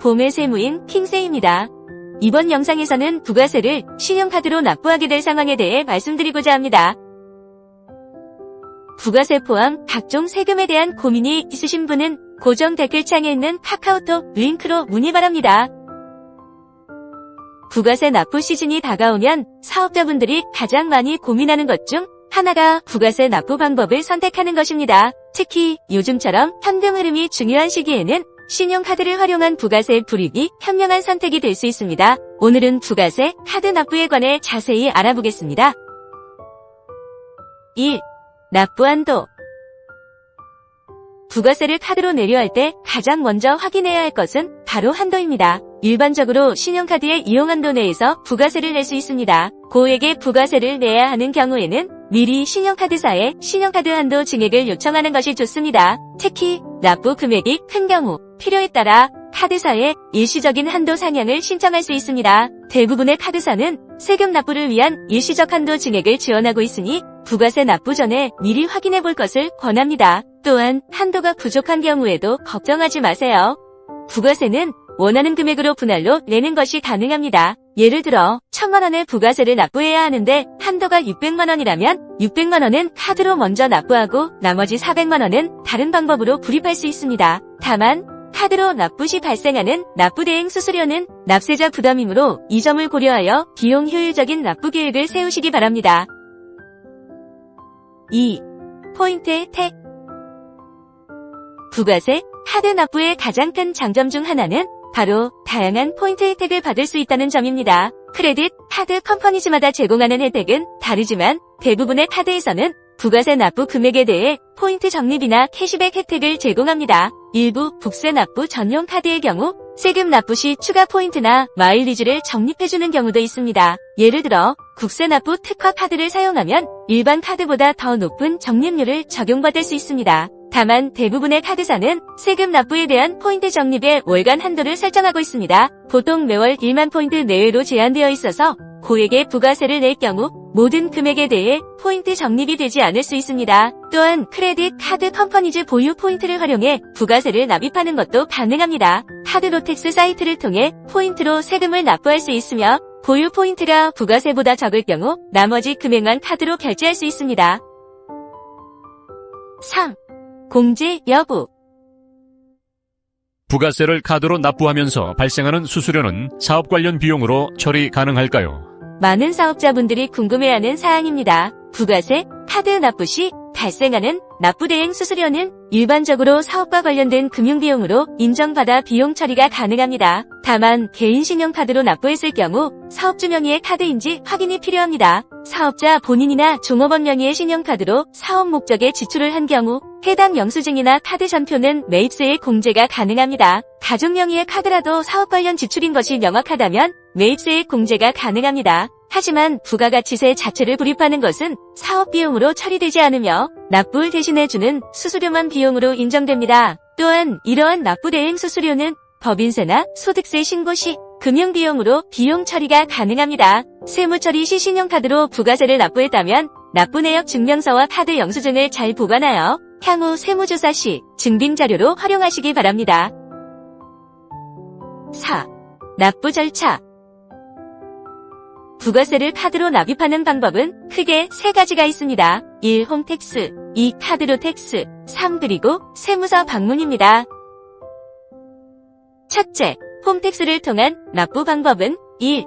봄의 세무인 킹세입니다. 이번 영상에서는 부가세를 신용카드로 납부하게 될 상황에 대해 말씀드리고자 합니다. 부가세 포함 각종 세금에 대한 고민이 있으신 분은 고정 댓글창에 있는 카카오톡 링크로 문의 바랍니다. 부가세 납부 시즌이 다가오면 사업자분들이 가장 많이 고민하는 것 중 하나가 부가세 납부 방법을 선택하는 것입니다. 특히 요즘처럼 현금 흐름이 중요한 시기에는 신용카드를 활용한 부가세 불이익이 현명한 선택이 될 수 있습니다. 오늘은 부가세 카드 납부에 관해 자세히 알아보겠습니다. 1. 납부 한도. 부가세를 카드로 내려할 때 가장 먼저 확인해야 할 것은 바로 한도입니다. 일반적으로 신용카드의 이용한도 내에서 부가세를 낼 수 있습니다. 고액의 부가세를 내야 하는 경우에는 미리 신용카드사에 신용카드 한도 증액을 요청하는 것이 좋습니다. 특히 납부 금액이 큰 경우 필요에 따라 카드사에 일시적인 한도 상향을 신청할 수 있습니다. 대부분의 카드사는 세금 납부를 위한 일시적 한도 증액을 지원하고 있으니 부가세 납부 전에 미리 확인해 볼 것을 권합니다. 또한 한도가 부족한 경우에도 걱정하지 마세요. 부가세는 원하는 금액으로 분할로 내는 것이 가능합니다. 예를 들어 1000만원의 부가세를 납부해야 하는데 한도가 600만원이라면 600만원은 카드로 먼저 납부하고 나머지 400만원은 다른 방법으로 불입할 수 있습니다. 다만 카드로 납부 시 발생하는 납부대행 수수료는 납세자 부담이므로 이 점을 고려하여 비용 효율적인 납부 계획을 세우시기 바랍니다. 2. 포인트 혜택. 부가세 카드 납부의 가장 큰 장점 중 하나는 바로 다양한 포인트 혜택을 받을 수 있다는 점입니다. 크레딧 카드 컴퍼니즈마다 제공하는 혜택은 다르지만 대부분의 카드에서는 부가세 납부 금액에 대해 포인트 적립이나 캐시백 혜택을 제공합니다. 일부 국세 납부 전용 카드의 경우 세금 납부 시 추가 포인트나 마일리지를 적립해주는 경우도 있습니다. 예를 들어 국세 납부 특화 카드를 사용하면 일반 카드보다 더 높은 적립률을 적용받을 수 있습니다. 다만 대부분의 카드사는 세금 납부에 대한 포인트 적립에 월간 한도를 설정하고 있습니다. 보통 매월 1만 포인트 내외로 제한되어 있어서 고액의 부가세를 낼 경우 모든 금액에 대해 포인트 적립이 되지 않을 수 있습니다. 또한 크레딧 카드 컴퍼니즈 보유 포인트를 활용해 부가세를 납입하는 것도 가능합니다. 카드로텍스 사이트를 통해 포인트로 세금을 납부할 수 있으며 보유 포인트가 부가세보다 적을 경우 나머지 금액만 카드로 결제할 수 있습니다. 3. 공제 여부. 부가세를 카드로 납부하면서 발생하는 수수료는 사업 관련 비용으로 처리 가능할까요? 많은 사업자분들이 궁금해하는 사항입니다. 부가세 카드 납부 시 발생하는 납부대행 수수료는 일반적으로 사업과 관련된 금융비용으로 인정받아 비용 처리가 가능합니다. 다만 개인 신용카드로 납부했을 경우 사업주 명의의 카드인지 확인이 필요합니다. 사업자 본인이나 종업원 명의의 신용카드로 사업 목적에 지출을 한 경우 해당 영수증이나 카드 전표는 매입세의 공제가 가능합니다. 가족 명의의 카드라도 사업 관련 지출인 것이 명확하다면 매입세의 공제가 가능합니다. 하지만 부가가치세 자체를 불입하는 것은 사업 비용으로 처리되지 않으며 납부를 대신해주는 수수료만 비용으로 인정됩니다. 또한 이러한 납부대행 수수료는 법인세나 소득세 신고 시 금융비용으로 비용 처리가 가능합니다. 세무처리 시 신용카드로 부가세를 납부했다면 납부 내역 증명서와 카드 영수증을 잘 보관하여 향후 세무조사 시 증빙자료로 활용하시기 바랍니다. 4. 납부 절차. 부가세를 카드로 납입하는 방법은 크게 3가지가 있습니다. 1. 홈택스, 2. 카드로 텍스, 3. 그리고 세무서 방문입니다. 첫째, 홈택스를 통한 납부 방법은 1.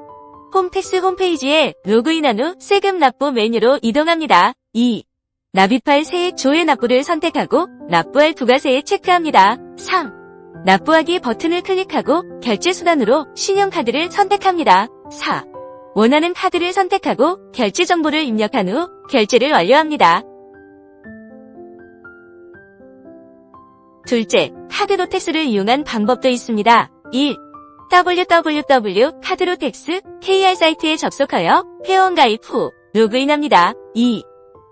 홈택스 홈페이지에 로그인한 후 세금 납부 메뉴로 이동합니다. 2. 납입할 세액 조회 납부를 선택하고 납부할 부가세에 체크합니다. 3. 납부하기 버튼을 클릭하고 결제 수단으로 신용카드를 선택합니다. 4. 원하는 카드를 선택하고 결제 정보를 입력한 후 결제를 완료합니다. 둘째, 카드로텍스를 이용한 방법도 있습니다. 1. www.카드로텍스 KR 사이트에 접속하여 회원가입 후 로그인합니다. 2.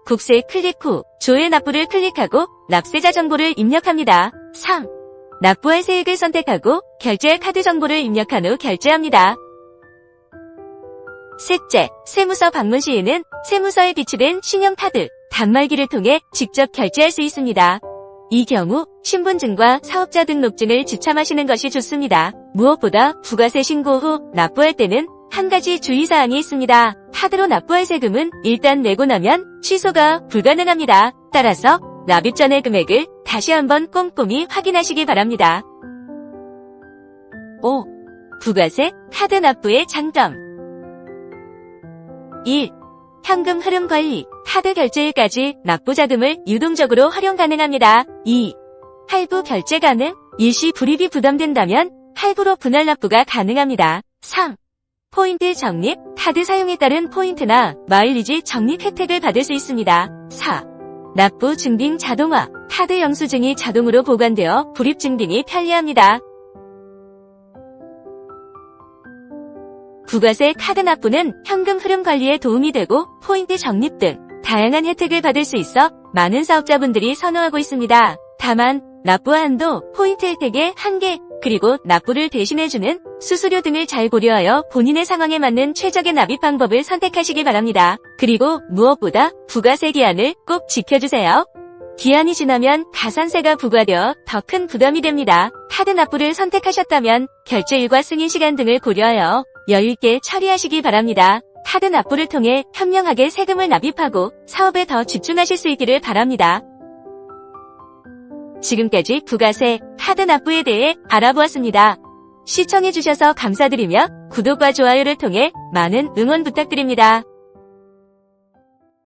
국세 클릭 후 조회 납부를 클릭하고 납세자 정보를 입력합니다. 3. 납부할 세액을 선택하고 결제할 카드 정보를 입력한 후 결제합니다. 셋째, 세무서 방문 시에는 세무서에 비치된 신용카드, 단말기를 통해 직접 결제할 수 있습니다. 이 경우 신분증과 사업자 등록증을 지참하시는 것이 좋습니다. 무엇보다 부가세 신고 후 납부할 때는 한 가지 주의사항이 있습니다. 카드로 납부할 세금은 일단 내고 나면 취소가 불가능합니다. 따라서 납입 전의 금액을 다시 한번 꼼꼼히 확인하시기 바랍니다. 5. 부가세 카드 납부의 장점. 1. 현금 흐름 관리. 카드 결제일까지 납부 자금을 유동적으로 활용 가능합니다. 2. 할부 결제 가능. 일시 불이익이 부담된다면 할부로 분할 납부가 가능합니다. 3. 포인트 적립. 카드 사용에 따른 포인트나 마일리지 적립 혜택을 받을 수 있습니다. 4. 납부 증빙 자동화. 카드 영수증이 자동으로 보관되어 불입 증빙이 편리합니다. 부가세 카드 납부는 현금 흐름 관리에 도움이 되고 포인트 적립 등 다양한 혜택을 받을 수 있어 많은 사업자분들이 선호하고 있습니다. 다만 납부 한도, 포인트 혜택의 한계, 그리고 납부를 대신해주는 수수료 등을 잘 고려하여 본인의 상황에 맞는 최적의 납입 방법을 선택하시기 바랍니다. 그리고 무엇보다 부가세 기한을 꼭 지켜주세요. 기한이 지나면 가산세가 부과되어 더 큰 부담이 됩니다. 카드 납부를 선택하셨다면 결제일과 승인 시간 등을 고려하여 여유있게 처리하시기 바랍니다. 카드 납부를 통해 현명하게 세금을 납입하고 사업에 더 집중하실 수 있기를 바랍니다. 지금까지 부가세 카드 납부에 대해 알아보았습니다. 시청해주셔서 감사드리며 구독과 좋아요를 통해 많은 응원 부탁드립니다.